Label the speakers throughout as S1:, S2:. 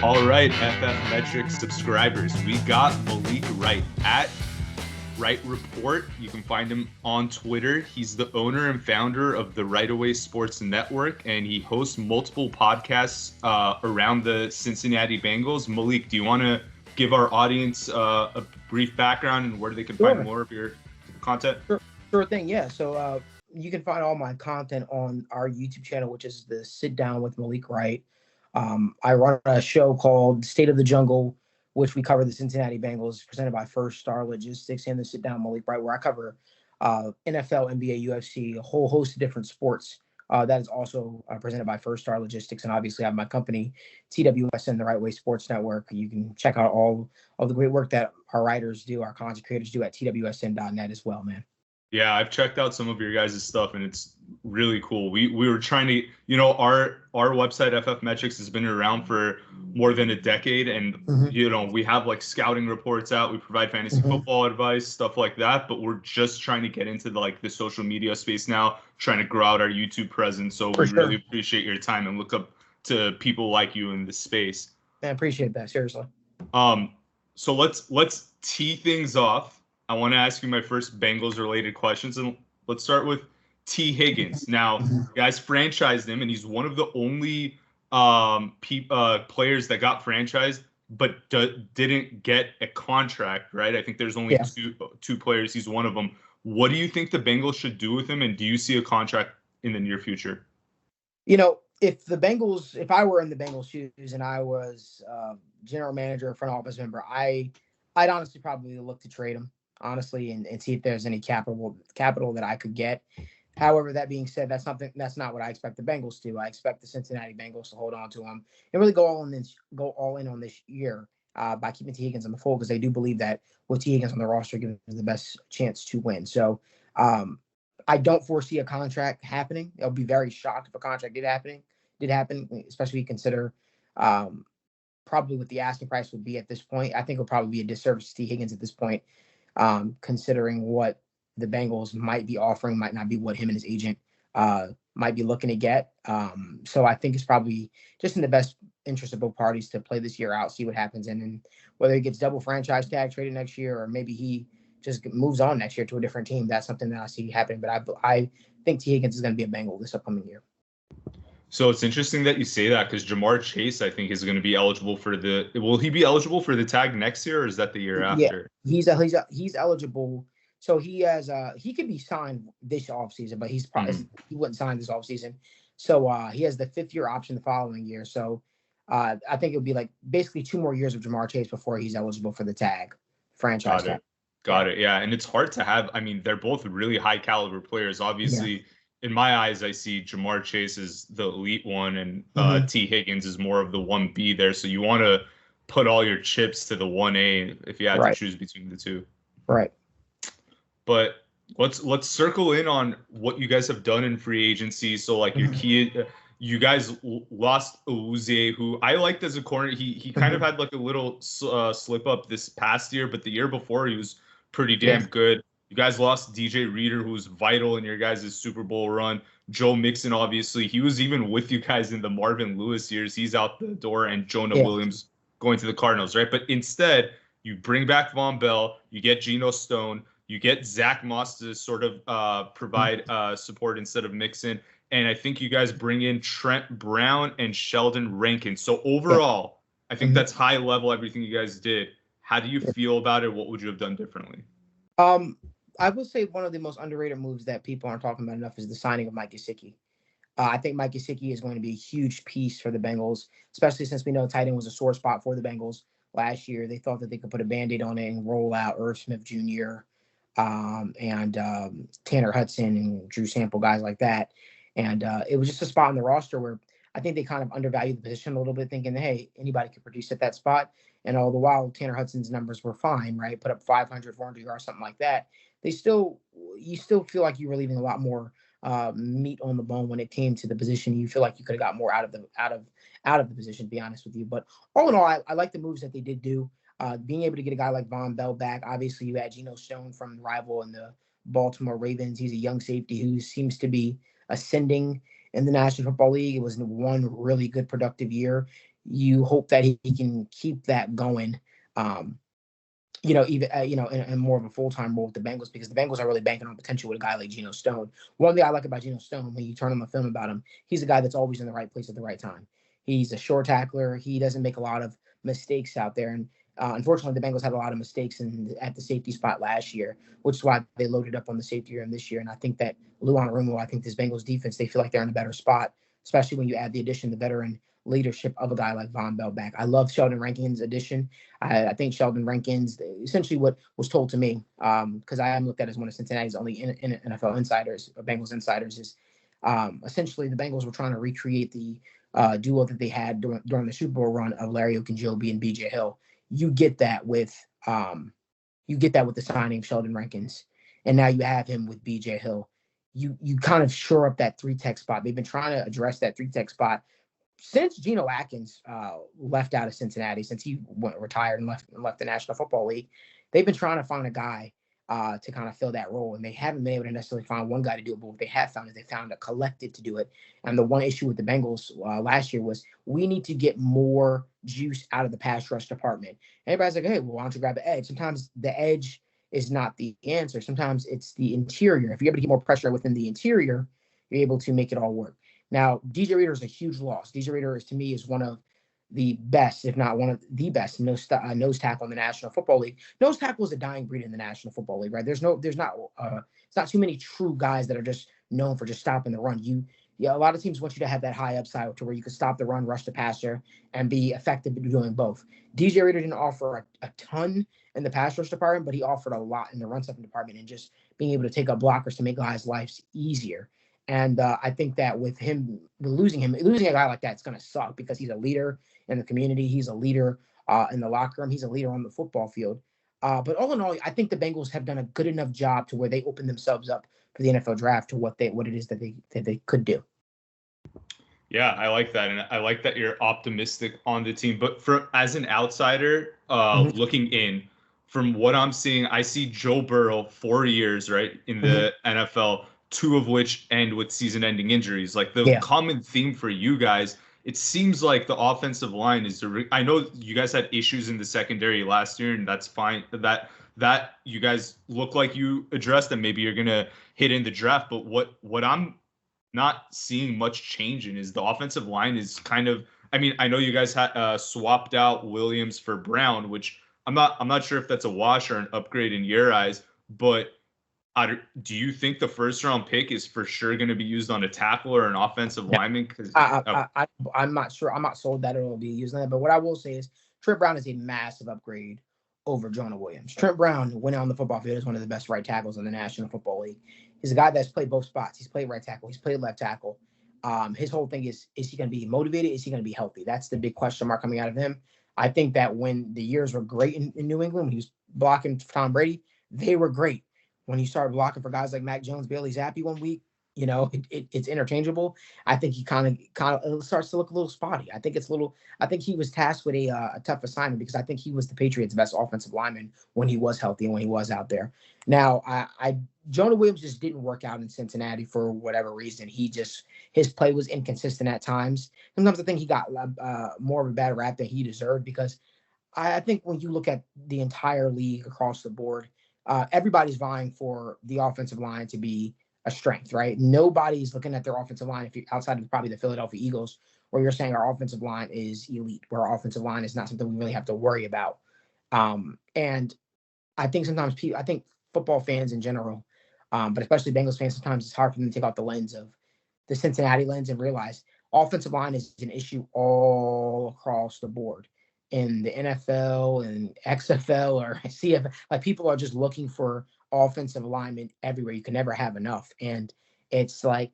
S1: All right, FF Metrics subscribers, we got Malik Wright at Wright Report. You can find him on Twitter. He's the owner and founder of the Wrightaway Sports Network, and he hosts multiple podcasts around the Cincinnati Bengals. Malik, do you want to give our audience a brief background and where they can find more of your content?
S2: Sure thing, yeah. So you can find all my content on our YouTube channel, which is the Sit Down with Malik Wright. I run a show called State of the Jungle, which we cover the Cincinnati Bengals, presented by First Star Logistics, and the Sit Down Malik Wright, where I cover NFL, NBA, UFC, a whole host of different sports. That is also presented by First Star Logistics, and obviously I have my company, TWSN, the Wrightaway Sports Network. You can check out all of the great work that our writers do, our content creators do at twsn.net as well, man.
S1: Yeah, I've checked out some of your guys' stuff, and it's really cool. We were trying to, our website, FF Metrics, has been around for more than a decade, and, we have, like, scouting reports out. We provide fantasy football advice, stuff like that, but we're just trying to get into, the social media space now, trying to grow out our YouTube presence, so really appreciate your time and look up to people like you in this space.
S2: I appreciate that, seriously.
S1: So let's tee things off. I want to ask you my first Bengals-related questions, and let's start with T. Higgins. Now, guys franchised him, and he's one of the only players that got franchised but didn't get a contract, right? I think there's only two players. He's one of them. What do you think the Bengals should do with him, and do you see a contract in the near future?
S2: If I were in the Bengals shoes and I was general manager, front office member, I'd honestly probably look to trade him. Honestly, and see if there's any capital that I could get. However, that being said, that's not what I expect the Bengals to do. I expect the Cincinnati Bengals to hold on to him and really go all in on this year by keeping T. Higgins in the fold, because they do believe that with T. Higgins on the roster, gives them the best chance to win. So I don't foresee a contract happening. I'll be very shocked if a contract did happen, especially consider probably what the asking price would be at this point. I think it'll probably be a disservice to T. Higgins at this point. Considering what the Bengals might be offering, might not be what him and his agent might be looking to get. So I think it's probably just in the best interest of both parties to play this year out, see what happens, and then whether he gets double franchise tag traded next year, or maybe he just moves on next year to a different team. That's something that I see happening. But I think T. Higgins is going to be a Bengal this upcoming year.
S1: So it's interesting that you say that, because Jamar Chase, I think, is going to be eligible for will he be eligible for the tag next year, or is that the year after?
S2: Yeah, he's eligible. So he could be signed this offseason, but he's probably he wouldn't sign this offseason. So he has the 5th year option the following year. So I think it would be like basically 2 more years of Jamar Chase before he's eligible for the franchise tag.
S1: Got it. Yeah. And it's hard to have. I mean, they're both really high caliber players. Obviously, in my eyes, I see Jamar Chase as the elite one, and T. Higgins is more of the 1B there. So you want to put all your chips to the 1A if you had to choose between the two.
S2: Right.
S1: But let's circle in on what you guys have done in free agency. So, like, your key, you guys lost Uze, who I liked as a corner. He kind of had like a little slip up this past year, but the year before he was pretty damn good. You guys lost DJ Reader, who was vital in your guys' Super Bowl run. Joe Mixon, obviously, he was even with you guys in the Marvin Lewis years. He's out the door, and Jonah Williams going to the Cardinals, right? But instead, you bring back Von Bell, you get Geno Stone, you get Zach Moss to sort of provide support instead of Mixon, and I think you guys bring in Trent Brown and Sheldon Rankin. So overall, I think that's high level, everything you guys did. How do you feel about it? What would you have done differently?
S2: I would say one of the most underrated moves that people aren't talking about enough is the signing of Mike Gesicki. I think Mike Gesicki is going to be a huge piece for the Bengals, especially since we know tight end was a sore spot for the Bengals last year. They thought that they could put a Band-Aid on it and roll out Irv Smith Jr. And Tanner Hudson and Drew Sample, guys like that. And it was just a spot in the roster where I think they kind of undervalued the position a little bit, thinking, hey, anybody could produce at that spot. And all the while, Tanner Hudson's numbers were fine, right? Put up 500, 400 yards, something like that. You still feel like you were leaving a lot more meat on the bone when it came to the position. You feel like you could have got more out of the position, to be honest with you. But all in all, I like the moves that they did do. Being able to get a guy like Von Bell back. Obviously, you had Geno Stone from the rival and the Baltimore Ravens. He's a young safety who seems to be ascending in the National Football League. It was one really good productive year. you hope that he can keep that going. Even in more of a full-time role with the Bengals, because the Bengals are really banking on potential with a guy like Geno Stone. One thing I like about Geno Stone, when you turn on the film about him, he's a guy that's always in the right place at the right time. He's a short tackler. He doesn't make a lot of mistakes out there. And unfortunately, the Bengals had a lot of mistakes at the safety spot last year, which is why they loaded up on the safety room this year. And I think that Luan Arumo, I think this Bengals defense, they feel like they're in a better spot, especially when you add the addition, the veteran leadership of a guy like Von Bell back. I love Sheldon Rankins' addition. I think Sheldon Rankins, essentially what was told to me, because I am looked at as one of Cincinnati's only NFL insiders, or Bengals insiders, is essentially the Bengals were trying to recreate the duo that they had during the Super Bowl run of Larry Ogunjobi and B.J. Hill. You get that with the signing of Sheldon Rankins, and now you have him with B.J. Hill. You kind of shore up that 3-tech spot. They've been trying to address that 3-tech spot since Geno Atkins left out of Cincinnati, since he retired and left the National Football League. They've been trying to find a guy to kind of fill that role, and they haven't been able to necessarily find one guy to do it. But what they have found is they found a collective to do it. And the one issue with the Bengals last year was we need to get more juice out of the pass rush department. Everybody's like, hey, well, why don't you grab the edge? Sometimes the edge is not the answer. Sometimes it's the interior. If you're able to get more pressure within the interior, you're able to make it all work. Now, DJ Reader is a huge loss. DJ Reader is, to me, is one of the best, if not one of the best nose tackle in the National Football League. Nose tackle is a dying breed in the National Football League, right? It's not too many true guys that are just known for just stopping the run. A lot of teams want you to have that high upside to where you can stop the run, rush the passer, and be effective in doing both. DJ Reader didn't offer a ton in the pass rush department, but he offered a lot in the run stuffing department and just being able to take up blockers to make guys' lives easier. And I think that with losing a guy like that, it's going to suck because he's a leader in the community. He's a leader in the locker room. He's a leader on the football field. But all in all, I think the Bengals have done a good enough job to where they open themselves up for the NFL draft to what it is that they could do.
S1: Yeah, I like that, and I like that you're optimistic on the team. But as an outsider looking in, from what I'm seeing, I see Joe Burrow 4 years right in the NFL. 2 of which end with season-ending injuries. Like the common theme for you guys, it seems like the offensive line is. I know you guys had issues in the secondary last year, and that's fine. That you guys look like you addressed, and maybe you're gonna hit in the draft. But what I'm not seeing much change in is the offensive line is kind of. I mean, I know you guys had swapped out Williams for Brown, which I'm not sure if that's a wash or an upgrade in your eyes, but. Do you think the first-round pick is for sure going to be used on a tackle or an offensive lineman? Because
S2: I'm not sure. I'm not sold that it will be used on that. But what I will say is Trent Brown is a massive upgrade over Jonah Williams. Trent Brown, when on the football field, is one of the best right tackles in the National Football League. He's a guy that's played both spots. He's played right tackle. He's played left tackle. His whole thing is he going to be motivated? Is he going to be healthy? That's the big question mark coming out of him. I think that when the years were great in New England, when he was blocking Tom Brady, they were great. When he started blocking for guys like Mac Jones, Bailey Zappi 1 week, it's interchangeable. I think he kind of starts to look a little spotty. I think he was tasked with a tough assignment because I think he was the Patriots' best offensive lineman when he was healthy and when he was out there. Now, Jonah Williams just didn't work out in Cincinnati for whatever reason. His play was inconsistent at times. Sometimes I think he got more of a bad rap than he deserved because I think when you look at the entire league across the board, everybody's vying for the offensive line to be a strength, right? Nobody's looking at their offensive line if you're outside of probably the Philadelphia Eagles, where you're saying our offensive line is elite, where our offensive line is not something we really have to worry about. And I think sometimes I think football fans in general, but especially Bengals fans, sometimes it's hard for them to take out the lens of the Cincinnati lens and realize offensive line is an issue all across the board. In the NFL and XFL or CFL, like people are just looking for offensive alignment everywhere. You can never have enough. And it's like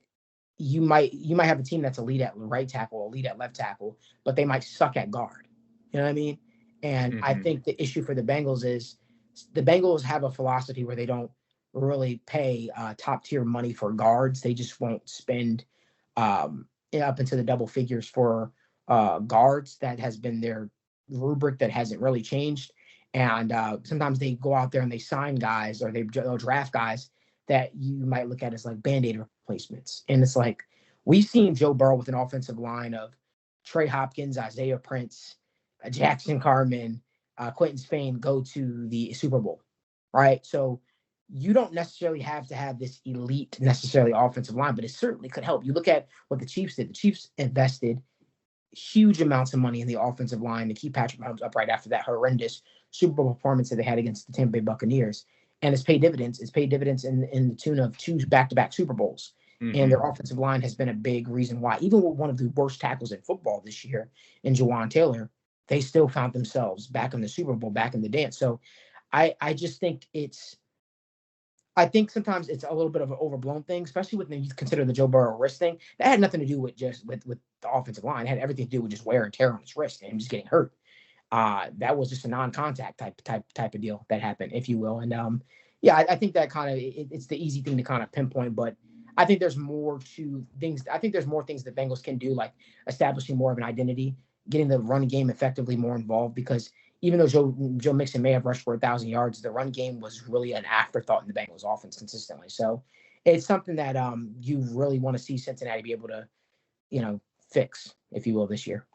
S2: you might have a team that's elite at right tackle, elite at left tackle, but they might suck at guard. You know what I mean? And I think the issue for the Bengals is the Bengals have a philosophy where they don't really pay top tier money for guards. They just won't spend up into the double figures for guards. That has been their rubric that hasn't really changed. And sometimes they go out there and they sign guys or they'll draft guys that you might look at as like Band-Aid replacements. And it's like we've seen Joe Burrow with an offensive line of Trey Hopkins, Isaiah Prince, Jackson Carman, Quentin Spain go to the Super Bowl, right? So you don't necessarily have to have this elite necessarily offensive line, but it certainly could help. You look at what the Chiefs did. The Chiefs invested huge amounts of money in the offensive line to keep Patrick Mahomes upright after that horrendous Super Bowl performance that they had against the Tampa Bay Buccaneers. And it's paid dividends. It's paid dividends in the tune of 2 back-to-back Super Bowls. Mm-hmm. And their offensive line has been a big reason why, even with one of the worst tackles in football this year in Jawan Taylor, they still found themselves back in the Super Bowl, back in the dance. So I just think I think sometimes it's a little bit of an overblown thing, especially when you consider the Joe Burrow wrist thing. That had nothing to do with just with the offensive line. It had everything to do with just wear and tear on his wrist and him just getting hurt. That was just a non-contact type of deal that happened, if you will. And I think that kind of it's the easy thing to kind of pinpoint, but I think there's more to things. I think there's more things that Bengals can do, like establishing more of an identity, getting the run game effectively more involved, because even though Joe Mixon may have rushed for 1,000 yards, the run game was really an afterthought in the Bengals offense consistently. So it's something that you really want to see Cincinnati be able to, fix, if you will, this year.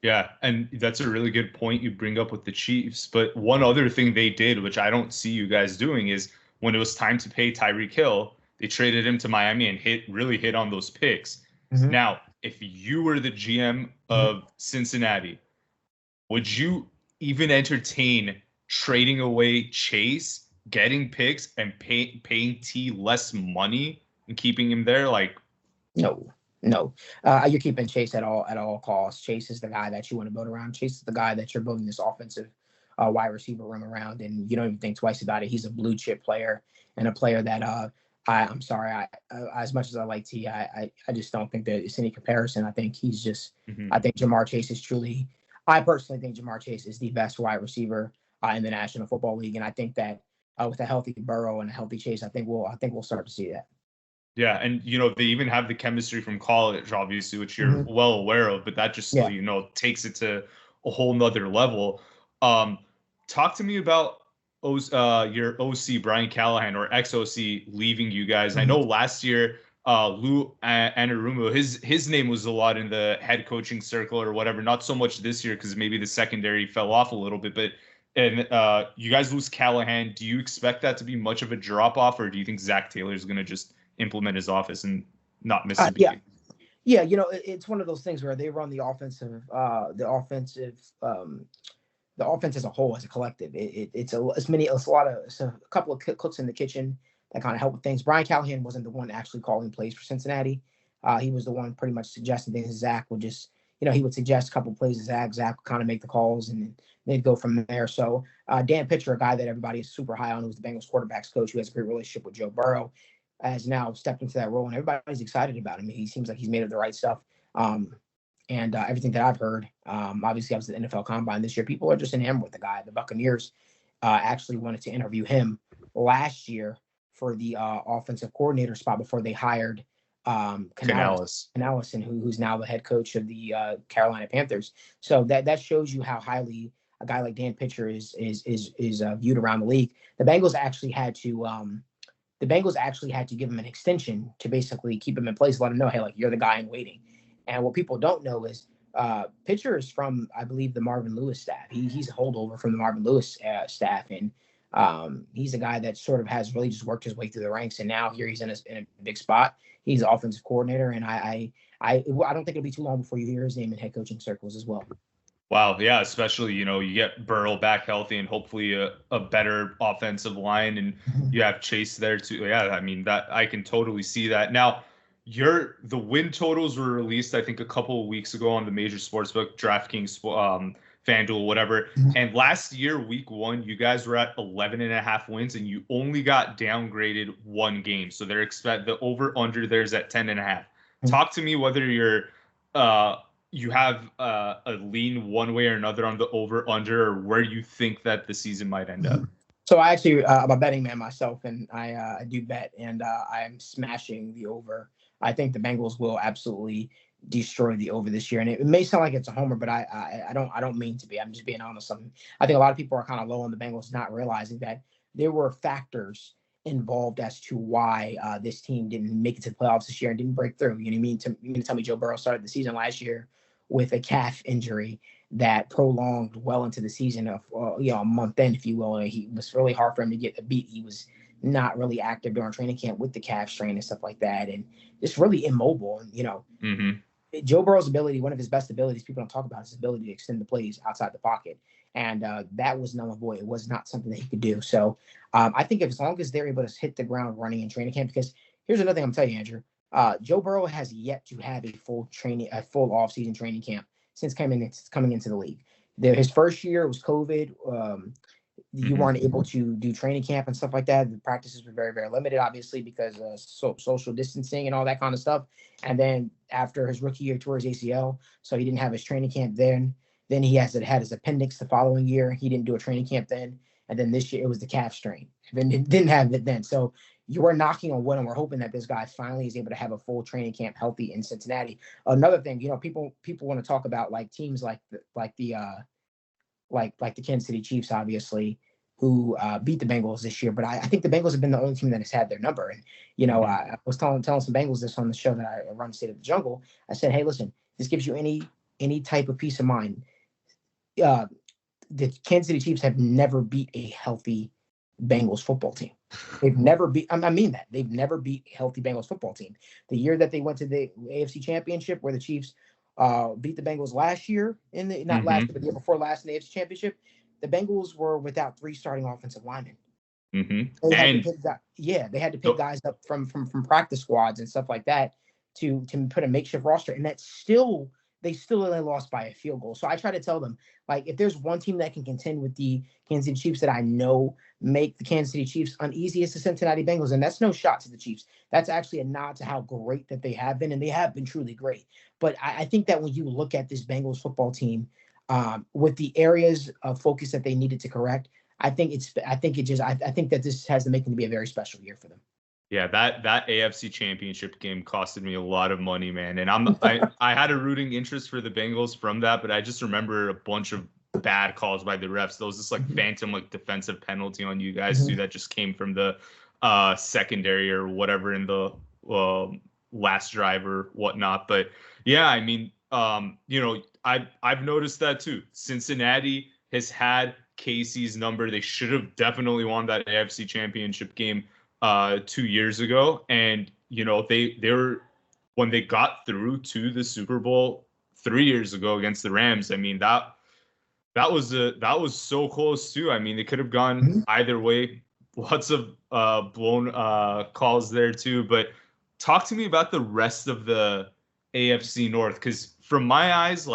S1: Yeah, and that's a really good point you bring up with the Chiefs. But one other thing they did, which I don't see you guys doing, is when it was time to pay Tyreek Hill, they traded him to Miami and really hit on those picks. Mm-hmm. Now, if you were the GM of Cincinnati, would you even entertain trading away Chase, getting picks, and paying T less money and keeping him there? Like,
S2: no. You're keeping Chase at all costs. Chase is the guy that you want to build around. Chase is the guy that you're building this offensive wide receiver room around, and you don't even think twice about it. He's a blue chip player and a player that I'm sorry, as much as I like T, I just don't think that it's any comparison. I think he's just I think Jamar Chase is truly. I personally think Jamar Chase is the best wide receiver in the National Football League, and I think that with a healthy Burrow and a healthy Chase, I think we'll start to see that.
S1: Yeah, and they even have the chemistry from college, obviously, which you're well aware of, but that just still, takes it to a whole nother level. Talk to me about your OC Brian Callahan, or ex-OC, leaving you guys. I know last year Lou Anarumo, his name was a lot in the head coaching circle or whatever. Not so much this year because maybe the secondary fell off a little bit. But you guys lose Callahan. Do you expect that to be much of a drop off, or do you think Zach Taylor is going to just implement his office and not miss a beat?
S2: Yeah. It's one of those things where they run the offense as a whole, as a collective. It's a couple of cooks in the kitchen that kind of help with things. Brian Callahan wasn't the one actually calling plays for Cincinnati. He was the one pretty much suggesting things. Zach would just, he would suggest a couple of plays to Zach. Zach would kind of make the calls, and they'd go from there. So Dan Pitcher, a guy that everybody is super high on, who's the Bengals quarterbacks coach, who has a great relationship with Joe Burrow, has now stepped into that role, and everybody's excited about him. He seems like he's made of the right stuff. And everything that I've heard, obviously I was at the NFL Combine this year. People are just enamored with the guy. The Buccaneers actually wanted to interview him last year for the offensive coordinator spot before they hired Canales, who's now the head coach of the Carolina Panthers. So that shows you how highly a guy like Dan Pitcher is viewed around the league. The Bengals actually had to give him an extension to basically keep him in place, let him know, hey, like, you're the guy in waiting. And what people don't know is Pitcher is from, I believe, the Marvin Lewis staff. He's a holdover from the Marvin Lewis staff, and he's a guy that sort of has really just worked his way through the ranks. And now here he's in a big spot. He's the offensive coordinator, and I don't think it'll be too long before you hear his name in head coaching circles as well.
S1: Wow, yeah, especially, you get Burrow back healthy and hopefully a better offensive line, and you have Chase there too. Yeah, I mean, that I can totally see that. Now, the win totals were released, I think, a couple of weeks ago on the major sportsbook, DraftKings, FanDuel, whatever. And last year, week 1, you guys were at 11.5 wins, and you only got downgraded 1 game. So the over/under there's at 10.5. Talk to me whether you have a lean one way or another on the over/under, or where you think that the season might end up.
S2: So I actually, I'm a betting man myself, and I do bet, and I'm smashing the over. I think the Bengals will absolutely destroy the over this year, and it may sound like it's a homer, but I don't mean to be. I'm just being honest. I think a lot of people are kind of low on the Bengals, not realizing that there were factors involved as to why this team didn't make it to the playoffs this year and didn't break through. You know what I mean? You mean to tell me Joe Burrow started the season last year with a calf injury that prolonged well into the season of, a month in, if you will. He was really hard for him to get a beat. He was not really active during training camp with the calf strain and stuff like that, and just really immobile. And, Joe Burrow's ability, one of his best abilities, people don't talk about his ability to extend the plays outside the pocket. And that was null and void. It was not something that he could do. So I think as long as they're able to hit the ground running in training camp, because here's another thing I'm telling you, Andrew, Joe Burrow has yet to have a full off-season training camp since coming into the league. His first year was COVID. You weren't able to do training camp and stuff like that. The practices were very, very limited, obviously, because of social distancing and all that kind of stuff. And then after his rookie year, tore his ACL, so he didn't have his training camp then. Then he had his appendix the following year. He didn't do a training camp then. And then this year it was the calf strain. And then it didn't have it then. So you are knocking on wood, and we're hoping that this guy finally is able to have a full training camp healthy in Cincinnati. Another thing, people want to talk about like teams like the Kansas City Chiefs, obviously, who beat the Bengals this year. But I think the Bengals have been the only team that has had their number. And, I was telling some Bengals this on the show that I run, State of the Jungle. I said, hey, listen, this gives you any type of peace of mind. The Kansas City Chiefs have never beat a healthy Bengals football team. They've never beat, I mean that. They've never beat a healthy Bengals football team. The year that they went to the AFC Championship, where the Chiefs beat the Bengals last year, last year, but the year before last in the AFC Championship, the Bengals were without 3 starting offensive linemen. They had to pick guys up from practice squads and stuff like that to put a makeshift roster, and they still only lost by a field goal. So I try to tell them, like, if there's one team that can contend with the Kansas City Chiefs that I know make the Kansas City Chiefs uneasy, it's the Cincinnati Bengals, and that's no shot to the Chiefs. That's actually a nod to how great that they have been, and they have been truly great. But I think that when you look at this Bengals football team, with the areas of focus that they needed to correct, I think that this has the making to be a very special year for them.
S1: Yeah, that AFC Championship game costed me a lot of money, man. And I had a rooting interest for the Bengals from that, but I just remember a bunch of bad calls by the refs. There was this phantom defensive penalty on you guys too that just came from the secondary or whatever in the last drive or whatnot. But yeah, I mean, I've noticed that too. Cincinnati has had Casey's number. They should have definitely won that AFC Championship game 2 years ago, and they were, when they got through to the Super Bowl 3 years ago against the Rams. I mean, that was so close too. I mean, they could have gone either way. Lots of blown calls there too. But talk to me about the rest of the AFC North, because from my eyes,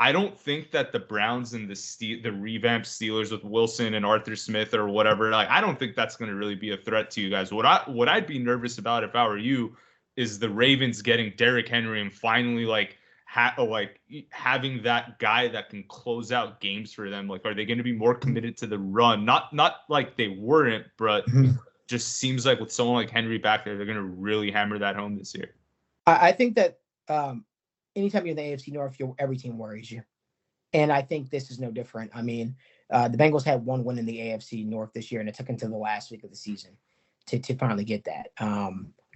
S1: I don't think that the Browns and the revamped Steelers with Wilson and Arthur Smith or whatever, I don't think that's going to really be a threat to you guys. What I'd be nervous about if I were you is the Ravens getting Derrick Henry and finally having that guy that can close out games for them. Are they going to be more committed to the run? Not like they weren't, but just seems like with someone like Henry back there, they're going to really hammer that home this year.
S2: I think that anytime you're in the AFC North, every team worries you. And I think this is no different. I mean, the Bengals had one win in the AFC North this year, and it took until the last week of the season to finally get that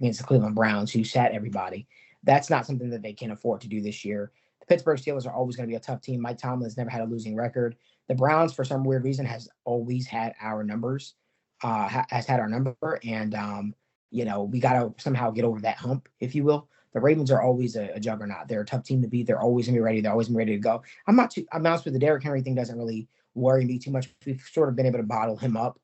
S2: against the Cleveland Browns, who sat everybody. That's not something that they can afford to do this year. The Pittsburgh Steelers are always going to be a tough team. Mike Tomlin's never had a losing record. The Browns, for some weird reason, has always had our numbers, has had our number. And, we got to somehow get over that hump, if you will. The Ravens are always a juggernaut. They're a tough team to beat. They're always going to be ready. They're always ready to go. I'm honest with the Derrick Henry thing doesn't really worry me too much. We've sort of been able to bottle him up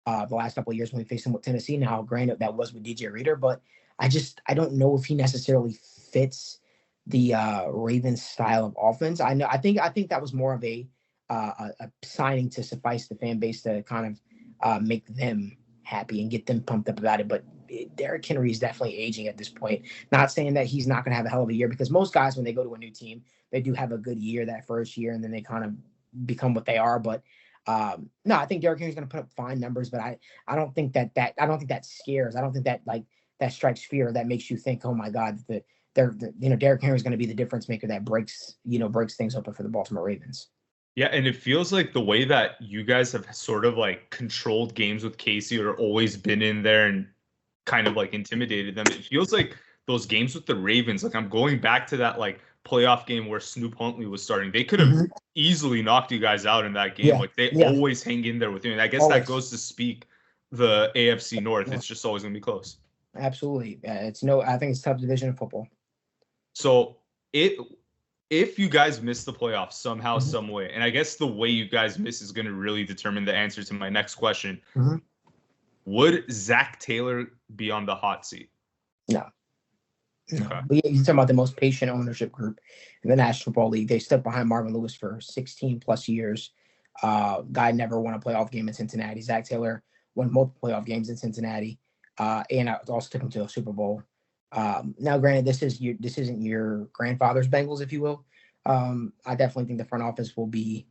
S2: the last couple of years when we faced him with Tennessee. Now, granted, that was with DJ Reader, but I don't know if he necessarily fits the Ravens style of offense. I think that was more of a signing to suffice the fan base to kind of make them happy and get them pumped up about it. But Derrick Henry is definitely aging at this point. Not saying that he's not going to have a hell of a year, because most guys, when they go to a new team, they do have a good year that first year, and then they kind of become what they are. But no, I think Derrick Henry's going to put up fine numbers, but I don't think that scares. I don't think that that strikes fear, that makes you think, oh my God, Derrick Henry is going to be the difference maker that breaks things open for the Baltimore Ravens.
S1: Yeah, and it feels like the way that you guys have sort of controlled games with Casey, or always been in there and kind of intimidated them. It feels like those games with the Ravens, I'm going back to that playoff game where Snoop Huntley was starting. They could have easily knocked you guys out in that game. Like, they always hang in there with you. And I guess that goes to speak the AFC North. It's just always going to be close.
S2: Absolutely. I think it's a tough division of football.
S1: So if you guys miss the playoffs somehow, some way, and I guess the way you guys miss is going to really determine the answer to my next question. Would Zach Taylor be on the hot seat?
S2: No. Okay. You're talking about the most patient ownership group in the National Football League. They stood behind Marvin Lewis for 16 plus years. Guy never won a playoff game in Cincinnati. Zach Taylor won multiple playoff games in Cincinnati, and I also took him to a Super Bowl. Now, granted, this isn't your grandfather's Bengals, if you will. I definitely think the front office will be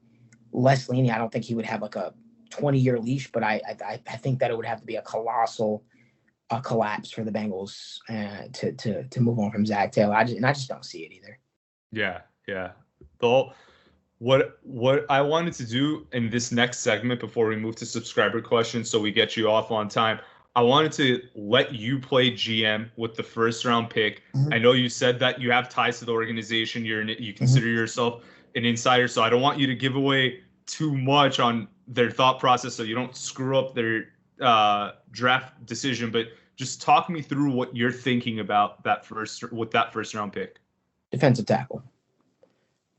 S2: less lenient. I don't think he would have like a 20-year leash, but I think that it would have to be a colossal collapse for the Bengals to move on from Zach Taylor. I just don't see it either.
S1: Yeah. Though, what I wanted to do in this next segment before we move to subscriber questions, so we get you off on time, I wanted to let you play GM with the first round pick. I know you said that you have ties to the organization. You consider yourself an insider, so I don't want you to give away too much on their thought process so you don't screw up their draft decision. But just talk me through what you're thinking about that first round pick.
S2: Defensive tackle.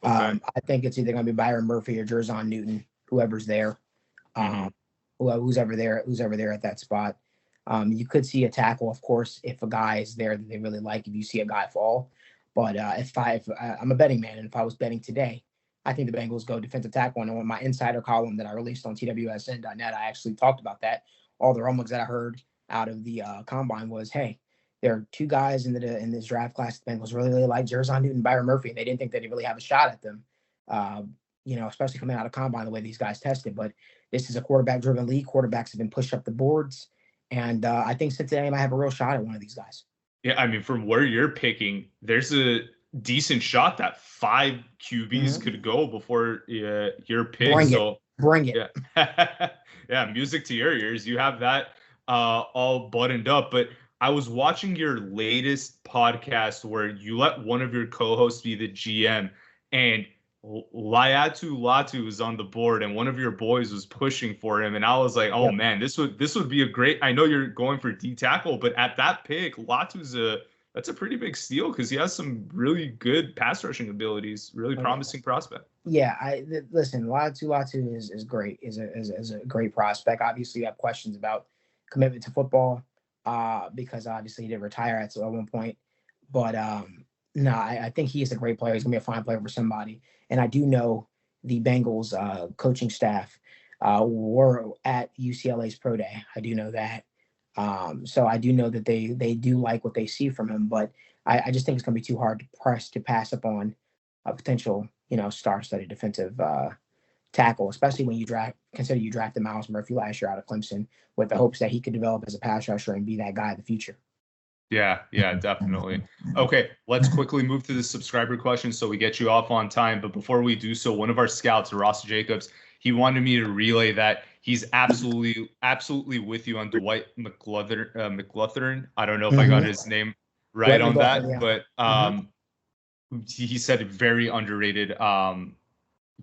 S1: Okay.
S2: I think it's either going to be Byron Murphy or Jerzon Newton, whoever's there, who's ever there at that spot. You could see a tackle, of course, if a guy is there that they really like, if you see a guy fall. But if I'm a betting man, and if I was betting today, I think the Bengals go defensive tackle. And on my insider column that I released on TWSN.net, I actually talked about that. All the rumblings that I heard out of the combine was, hey, there are two guys in this draft class the Bengals really like, Jerzon Newton and Byron Murphy. And they didn't think that they really have a shot at them, especially coming out of combine the way these guys tested. But this is a quarterback-driven league. Quarterbacks have been pushed up the boards. And I think Cincinnati might have a real shot at one of these guys.
S1: Yeah, I mean, from where you're picking, there's a decent shot that 5 QBs could go before your pick.
S2: Bring it.
S1: Yeah. Yeah, music to your ears. You have that all buttoned up. But I was watching your latest podcast where you let one of your co-hosts be the GM, and Laiatu Latu was on the board, and one of your boys was pushing for him, and I was like, "Oh man, this would be a great." I know you're going for D tackle, but at that pick, Latu's that's a pretty big steal because he has some really good pass rushing abilities, really promising prospect.
S2: Yeah, listen, Latu is great, is a great prospect. Obviously, you have questions about commitment to football, because obviously he did retire at one point, but no, I think he is a great player. He's gonna be a fine player for somebody. And I do know the Bengals coaching staff were at UCLA's pro day. I do know that. So I do know that they do like what they see from him. But I just think it's going to be too hard to pass up on a potential, star-studded defensive tackle, especially when you drafted Miles Murphy last year out of Clemson with the hopes that he could develop as a pass rusher and be that guy in the future.
S1: Yeah, definitely. Okay, let's quickly move to the subscriber question so we get you off on time. But before we do so, one of our scouts, Ross Jacobs, he wanted me to relay that he's absolutely with you on Dwight McLaughrin. I don't know if I got his name right on that, but he said very underrated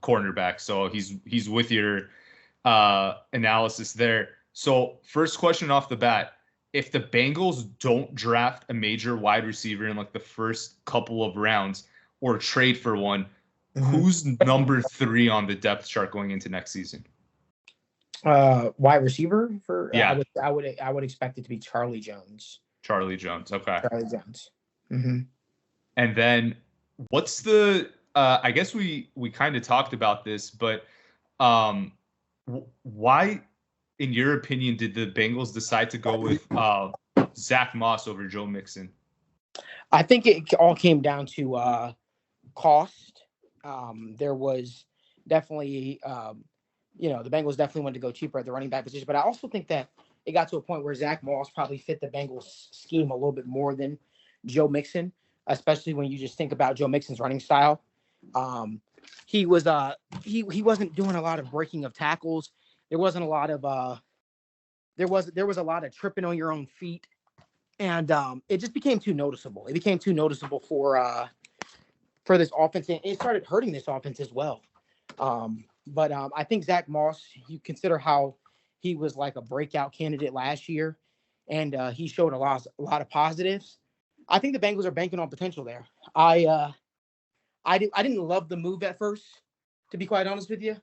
S1: cornerback. So he's with your analysis there. So first question off the bat. If the Bengals don't draft a major wide receiver in like the first couple of rounds or trade for one, who's number 3 on the depth chart going into next season?
S2: Wide receiver for I would expect it to be Charlie Jones.
S1: Charlie Jones. Okay.
S2: Charlie Jones.
S1: And then what's the I guess we kind of talked about this, but why, in your opinion, did the Bengals decide to go with Zach Moss over Joe Mixon?
S2: I think it all came down to cost. There was definitely, the Bengals definitely wanted to go cheaper at the running back position. But I also think that it got to a point where Zach Moss probably fit the Bengals scheme a little bit more than Joe Mixon, especially when you just think about Joe Mixon's running style. He wasn't doing a lot of breaking of tackles. There wasn't a lot of there was a lot of tripping on your own feet, and it just became too noticeable. It became too noticeable for for this offense, and it started hurting this offense as well. But I think Zach Moss, you consider how he was like a breakout candidate last year, and he showed a lot of positives. I think the Bengals are banking on potential there. I didn't love the move at first, to be quite honest with you,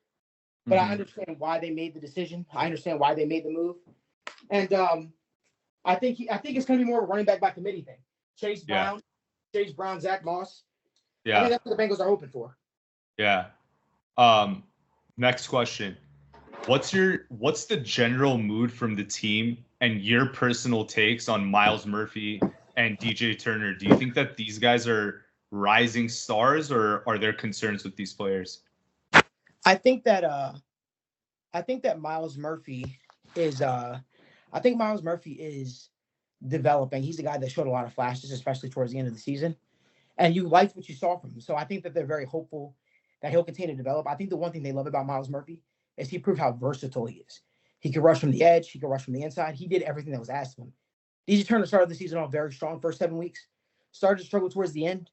S2: but I understand why they made the decision. I understand why they made the move, and I think it's going to be more of a running back by committee thing. Chase Brown, Zach Moss.
S1: Yeah,
S2: I think that's what the Bengals are hoping for.
S1: Yeah. Next question. What's the general mood from the team and your personal takes on Myles Murphy and DJ Turner? Do you think that these guys are rising stars, or are there concerns with these players?
S2: I think that Myles Murphy is developing. He's a guy that showed a lot of flashes, especially towards the end of the season. And you liked what you saw from him. So I think that they're very hopeful that he'll continue to develop. I think the one thing they love about Myles Murphy is he proved how versatile he is. He can rush from the edge. He can rush from the inside. He did everything that was asked of him. DJ Turner started the season off very strong, first 7 weeks. Started to struggle towards the end.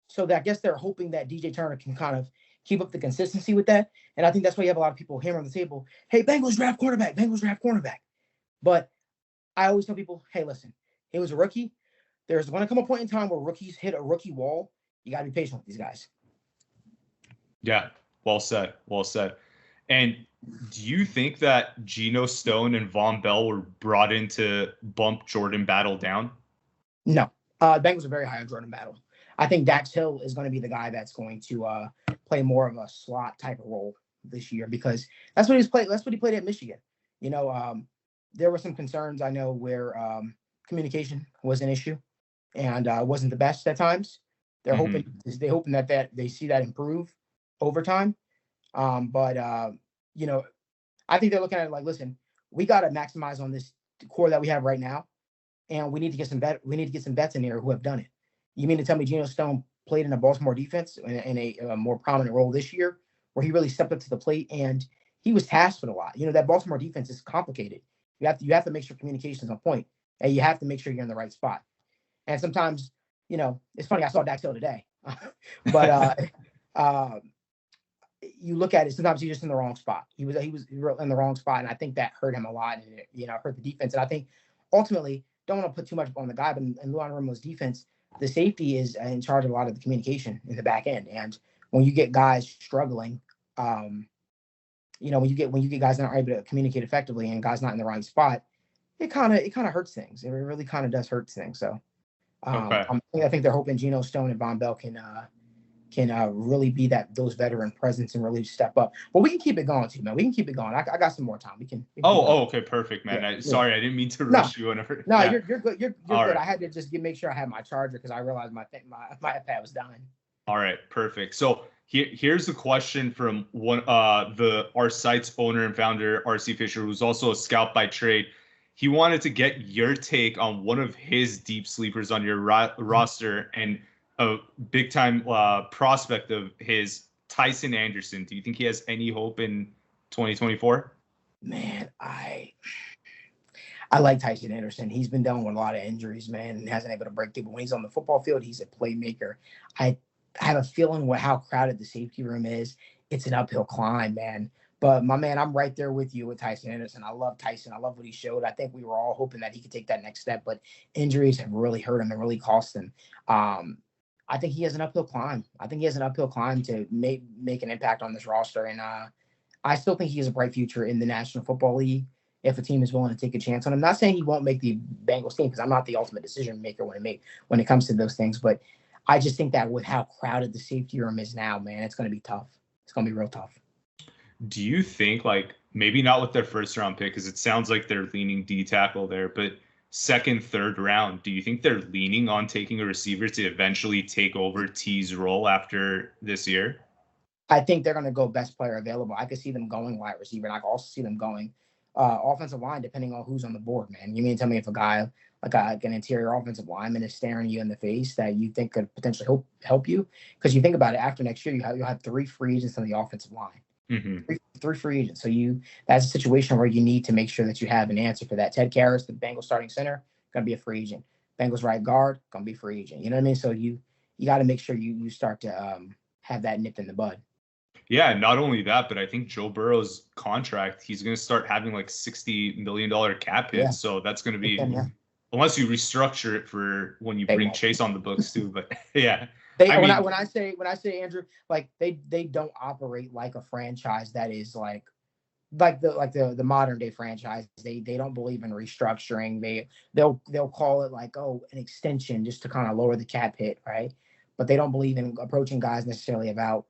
S2: So I guess they're hoping that DJ Turner can kind of keep up the consistency with that. And I think that's why you have a lot of people hammering on the table, hey, Bengals draft quarterback. But I always tell people, hey, listen, he was a rookie. There's going to come a point in time where rookies hit a rookie wall. You got to be patient with these guys.
S1: Yeah, well said. And do you think that Geno Stone and Von Bell were brought in to bump Jordan Battle down?
S2: No. Bengals are very high on Jordan Battle. I think Dax Hill is going to be the guy that's going to play more of a slot type of role this year, because that's what he played at Michigan. There were some concerns, I know, where communication was an issue and wasn't the best at times. They're hoping that they see that improve over time. But I think they're looking at it like, listen, we got to maximize on this core that we have right now, and we need to get some vets in here who have done it. You mean to tell me Geno Stone played in a Baltimore defense in a more prominent role this year, where he really stepped up to the plate and he was tasked with a lot? That Baltimore defense is complicated. You have to make sure communication is on point, and you have to make sure you're in the right spot. And sometimes, it's funny. I saw Dax Hill today, but you look at it. Sometimes he's just in the wrong spot. He was in the wrong spot, and I think that hurt him a lot, and it, hurt the defense. And I think ultimately, don't want to put too much on the guy, but in Luan Romo's defense, the safety is in charge of a lot of the communication in the back end. And when you get guys struggling, when you get guys that aren't able to communicate effectively and guys not in the right spot, it kind of hurts things. It really kind of does hurt things. So I think they're hoping Geno Stone and Von Bell can really be those veteran presence and really step up. But we can keep it going too, man. We can keep it going. I got some more time. We can
S1: okay, perfect, man. Sorry, I didn't mean to rush you.
S2: No, you're good. You're good. Right. I had to just make sure I had my charger because I realized my iPad was dying.
S1: All right, perfect. So here's a question from our site's owner and founder, RC Fisher, who's also a scout by trade. He wanted to get your take on one of his deep sleepers on your roster and a big time prospect of his, Tyson Anderson. Do you think he has any hope in 2024?
S2: Man, I like Tyson Anderson. He's been dealing with a lot of injuries, man, and hasn't been able to break through. But when he's on the football field, he's a playmaker. I have a feeling how crowded the safety room is. It's an uphill climb, man. But my man, I'm right there with you with Tyson Anderson. I love Tyson. I love what he showed. I think we were all hoping that he could take that next step, but injuries have really hurt him and really cost him. I think he has an uphill climb. To make an impact on this roster. And I still think he has a bright future in the National Football League if a team is willing to take a chance on him. I'm not saying he won't make the Bengals team, because I'm not the ultimate decision maker when it comes to those things. But I just think that with how crowded the safety room is now, man, it's going to be tough. It's going to be real tough.
S1: Do you think, maybe not with their first round pick, because it sounds like they're leaning D tackle there, but second, third round, do you think they're leaning on taking a receiver to eventually take over T's role after this year?
S2: I think they're going to go best player available. I could see them going wide receiver, and I could also see them going offensive line, depending on who's on the board, man. You mean to tell me if a guy like an interior offensive lineman is staring you in the face that you think could potentially help you? Because you think about it, after next year, you'll have 3 free agents on the offensive line. Mm-hmm. Three free agents. So that's a situation where you need to make sure that you have an answer for that. Ted Karras, the Bengals starting center, going to be a free agent. Bengals right guard, going to be free agent. You know what I mean? So you you got to make sure you start to have that nipped in the bud.
S1: Yeah, not only that, but I think Joe Burrow's contract, he's going to start having like $60 million cap hits.
S2: Yeah.
S1: So that's going to be,
S2: Yeah.
S1: unless you restructure it for when you
S2: They
S1: bring
S2: won't.
S1: Chase on the books too. But yeah,
S2: When I say Andrew, like they don't operate like a franchise that is like the modern day franchise. They don't believe in restructuring. They'll call it like, oh, an extension just to kind of lower the cap hit, right? But they don't believe in approaching guys necessarily about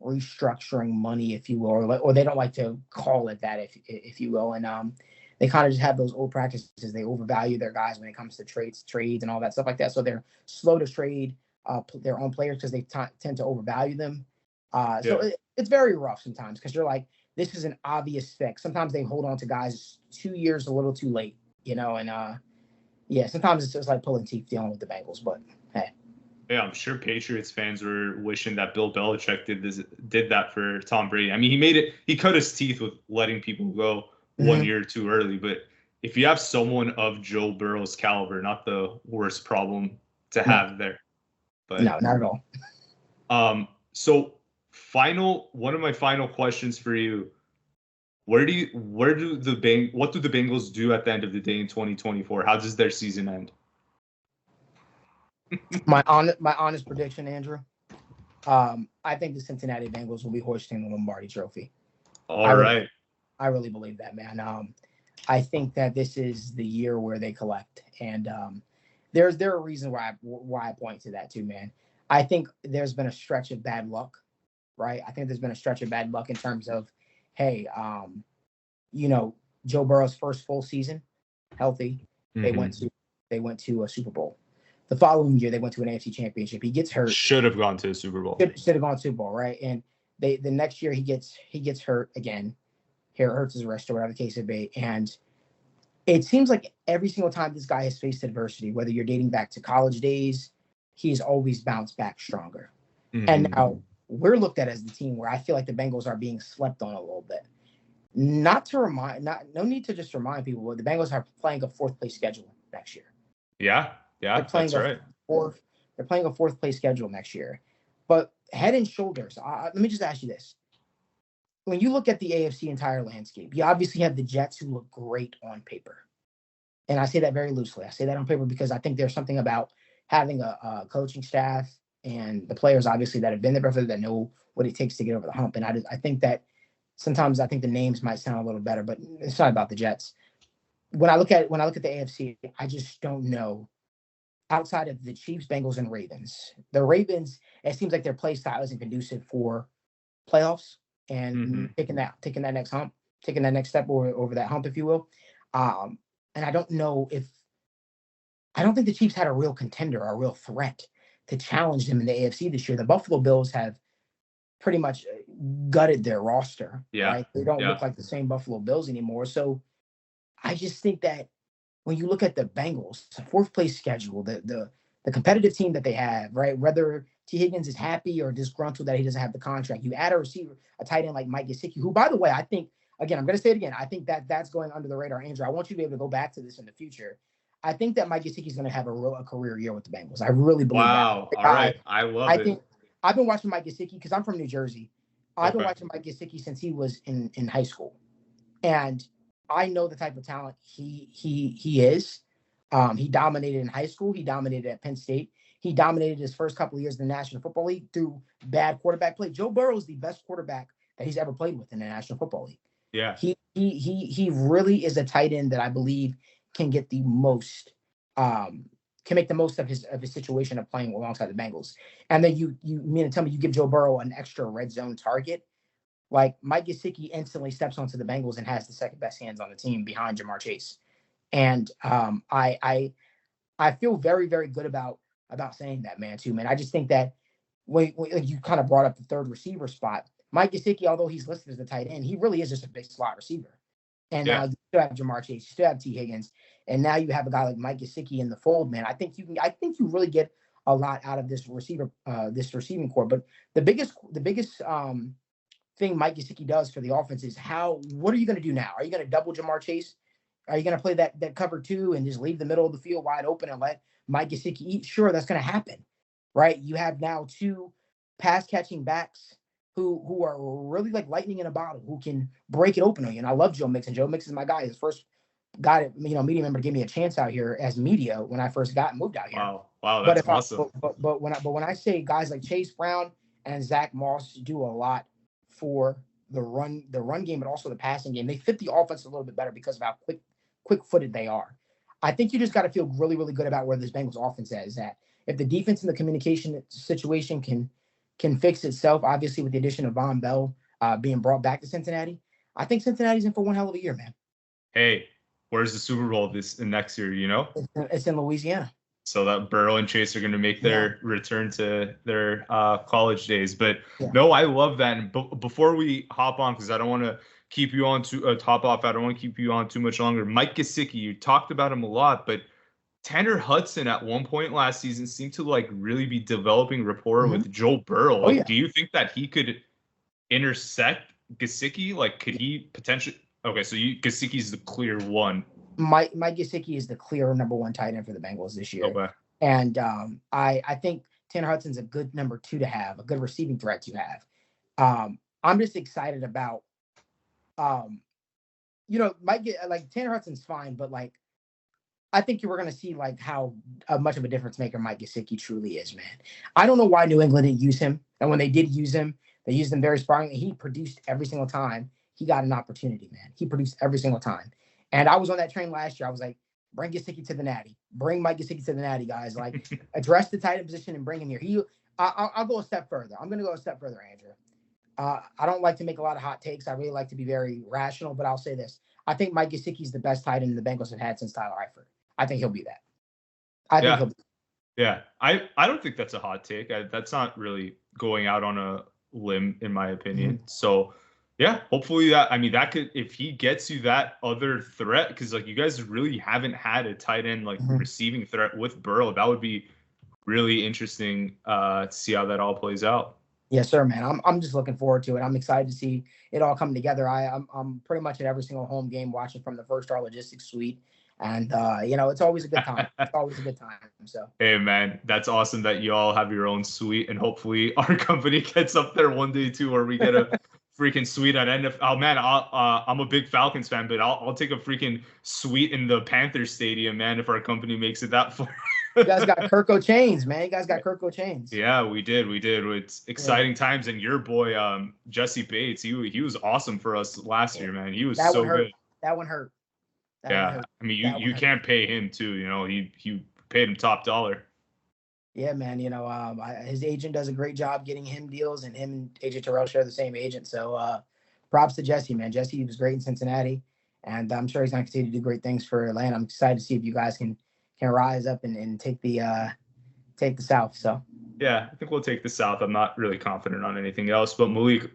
S2: restructuring money, if you will, or they don't like to call it that, if you will. And they kind of just have those old practices. They overvalue their guys when it comes to trades and all that stuff like that. So they're slow to trade their own players because they tend to overvalue them. So it's very rough sometimes because you're like, this is an obvious fix. Sometimes they hold on to guys 2 years a little too late, you know, and sometimes it's just like pulling teeth dealing with the Bengals, but hey.
S1: Yeah, I'm sure Patriots fans were wishing that Bill Belichick did that for Tom Brady. I mean, he cut his teeth with letting people go 1 year too early, but if you have someone of Joe Burrow's caliber, not the worst problem to have there. But
S2: no, not at all.
S1: So one of my final questions for you. What do the Bengals do at the end of the day in 2024? How does their season end?
S2: My honest prediction, Andrew. I think the Cincinnati Bengals will be hoisting the Lombardi Trophy.
S1: All right.
S2: I really believe that, man. I think that this is the year where they collect, and there are reasons why I point to that too, man. I think there's been a stretch of bad luck, right? I think there's been a stretch of bad luck in terms of, hey, Joe Burrow's first full season, healthy, they went to a Super Bowl. The following year, they went to an AFC Championship. He gets hurt.
S1: Should have gone to a Super Bowl.
S2: Should have gone to Super Bowl, right? And the next year he gets hurt again. Here hurts his wrist or whatever the case may be. And it seems like every single time this guy has faced adversity, whether you're dating back to college days, he's always bounced back stronger. And now we're looked at as the team where I feel like the Bengals are being slept on a little bit. No need to just remind people, but the Bengals are playing a fourth place schedule next year.
S1: Yeah, that's right.
S2: They're playing a fourth place schedule next year. But head and shoulders, let me just ask you this. When you look at the AFC entire landscape, you obviously have the Jets who look great on paper. And I say that very loosely. I say that on paper because I think there's something about having a coaching staff and the players, obviously, that have been there before, that know what it takes to get over the hump. And I think that sometimes I think the names might sound a little better, but it's not about the Jets. When I look at the AFC, I just don't know. Outside of the Chiefs, Bengals, and Ravens, the Ravens, it seems like their play style isn't conducive for playoffs and taking that next hump, taking that next step over that hump, if you will. And I don't think the Chiefs had a real contender, a real threat to challenge them in the AFC this year. The Buffalo Bills have pretty much gutted their roster.
S1: Yeah.
S2: Right? They don't look like the same Buffalo Bills anymore. So I just think that when you look at the Bengals, fourth place schedule, the competitive team that they have, right? Whether T. Higgins is happy or disgruntled that he doesn't have the contract, you add a receiver, a tight end like Mike Gesicki, who, by the way, I think, again, I'm going to say it again, I think that's going under the radar. Andrew, I want you to be able to go back to this in the future. I think that Mike Gesicki is going to have a career year with the Bengals. I really believe that.
S1: Wow. All right. I love it.
S2: I've been watching Mike Gesicki because I'm from New Jersey. I've been watching Mike Gesicki since he was in high school. And I know the type of talent he is. He dominated in high school. He dominated at Penn State. He dominated his first couple of years in the National Football League through bad quarterback play. Joe Burrow is the best quarterback that he's ever played with in the National Football League.
S1: Yeah.
S2: He really is a tight end that I believe can get the most, can make the most of his situation of playing alongside the Bengals. And then you mean to tell me you give Joe Burrow an extra red zone target? Like Mike Gesicki instantly steps onto the Bengals and has the second best hands on the team behind Jamar Chase. And I feel very, very good about saying that, man, too, man. I just think that when you kind of brought up the third receiver spot, Mike Gesicki, although he's listed as a tight end, he really is just a big slot receiver. And now you still have Jamar Chase, you still have T. Higgins, and now you have a guy like Mike Gesicki in the fold, man. I think you really get a lot out of this receiving core. But the biggest thing Mike Gesicki does for the offense is what are you going to do now? Are you going to double Jamar Chase? Are you going to play that cover two and just leave the middle of the field wide open and let Mike Gesicki eat? Sure, that's going to happen. right? You have now two pass catching backs who are really like lightning in a bottle, who can break it open on you. And I love Joe Mixon. Joe Mixon is my guy. His first guy, media member, gave me a chance out here as media when I first moved out here.
S1: Wow,
S2: But
S1: that's
S2: if I
S1: awesome.
S2: but when I say guys like Chase Brown and Zach Moss do a lot for the run game, but also the passing game, they fit the offense a little bit better because of how quick footed they are. I think you just got to feel really, really good about where this Bengals offense is at. If the defense and the communication situation can fix itself, obviously with the addition of Von Bell being brought back to Cincinnati, I think Cincinnati's in for one hell of a year, man.
S1: Hey, where's the Super Bowl next year? You know,
S2: it's in Louisiana.
S1: So that Burrow and Chase are going to make their return to their college days. But no, I love that. And before we hop on, because I don't want to keep you on to top off, I don't want to keep you on too much longer. Mike Gesicki, you talked about him a lot, but Tanner Hudson at one point last season seemed to like really be developing rapport with Joe Burrow. Like, do you think that he could intersect Gesicki? Like, could he potentially? Okay, so Gesicki's the clear one.
S2: Mike Gesicki is the clear number one tight end for the Bengals this year.
S1: Okay.
S2: And I think Tanner Hudson's a good number two to have, a good receiving threat to have. I'm just excited about, Tanner Hudson's fine, but like, I think you were going to see like how much of a difference maker Mike Gesicki truly is, man. I don't know why New England didn't use him. And when they did use him, they used him very sparingly. He produced every single time he got an opportunity, man. He produced every single time. And I was on that train last year. I was like, bring Gesicki to the Natty. Bring Mike Gesicki to the Natty, guys. Like, address the tight end position and bring him here. I'll go a step further. I'm going to go a step further, Andrew. I don't like to make a lot of hot takes. I really like to be very rational, but I'll say this. I think Mike Gesicki is the best tight end the Bengals have had since Tyler Eifert. I think he'll be that. I think he'll be that.
S1: Yeah. I don't think that's a hot take. That's not really going out on a limb, in my opinion. So, yeah, hopefully that could, if he gets you that other threat, because like you guys really haven't had a tight end like receiving threat with Burrow, that would be really interesting to see how that all plays out.
S2: Yes, sir, man. I'm just looking forward to it. I'm excited to see it all come together. I'm pretty much at every single home game watching from the First Star Logistics Suite. And, it's always a good time. It's always a good time. So,
S1: hey, man, that's awesome that you all have your own suite. And hopefully our company gets up there one day, too, or we get a freaking suite at NFL. Oh, man, I'm a big Falcons fan, but I'll take a freaking suite in the Panthers Stadium, man, if our company makes it that far.
S2: You guys got Kirko Chains, man. You guys got Kirko Chains.
S1: Yeah, we did. It's exciting times. And your boy, Jesse Bates, he was awesome for us last year, man. He was so good.
S2: That one hurt.
S1: I mean, you can't pay him too. He paid him top dollar.
S2: Yeah, man. His agent does a great job getting him deals, and him and AJ Terrell share the same agent. So, props to Jesse, man. Jesse was great in Cincinnati, and I'm sure he's going to continue to do great things for Atlanta. I'm excited to see if you guys can rise up and take the South. So.
S1: Yeah, I think we'll take the South. I'm not really confident on anything else, but Malik,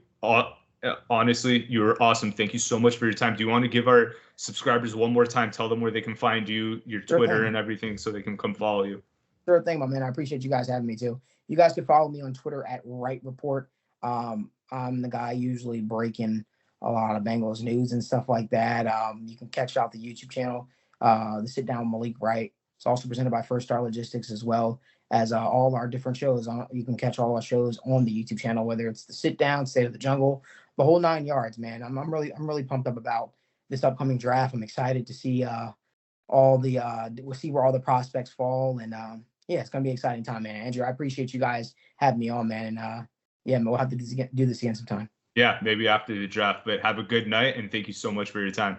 S1: honestly, you were awesome. Thank you so much for your time. Do you want to give our subscribers one more time? Tell them where they can find you, your Twitter and everything, so they can come follow you.
S2: Sure thing, my man. I appreciate you guys having me too. You guys can follow me on Twitter at Wright Report. I'm the guy usually breaking a lot of Bengals news and stuff like that. You can catch out the YouTube channel, the Sit Down with Malik Wright. It's also presented by First Star Logistics, as well as all our different shows. You can catch all our shows on the YouTube channel, whether it's the Sit Down, State of the Jungle, the whole 9 yards, man. I'm really pumped up about this upcoming draft. I'm excited to see we'll see where all the prospects fall, and it's gonna be an exciting time, man. Andrew, I appreciate you guys having me on, man, and we'll have to do this again sometime.
S1: Yeah, maybe after the draft. But have a good night, and thank you so much for your time.